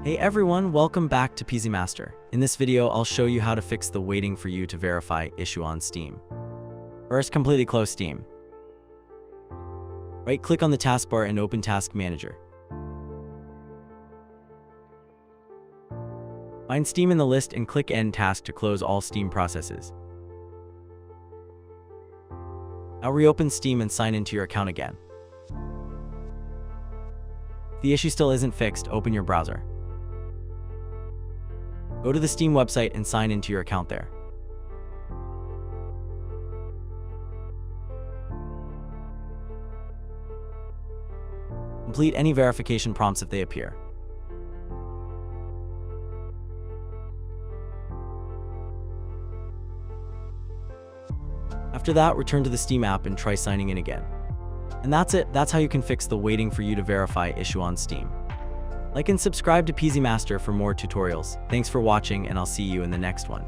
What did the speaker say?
Hey everyone, welcome back to PeasyMaster. In this video, I'll show you how to fix the waiting for you to verify issue on Steam. First, completely close Steam. Right-click on the taskbar and open Task Manager. Find Steam in the list and click End Task to close all Steam processes. Now reopen Steam and sign into your account again. If the issue still isn't fixed, open your browser. Go to the Steam website and sign into your account there. Complete any verification prompts if they appear. After that, return to the Steam app and try signing in again. And that's it. That's how you can fix the waiting for you to verify issue on Steam. Like and subscribe to PeasyMaster for more tutorials. Thanks for watching, and I'll see you in the next one.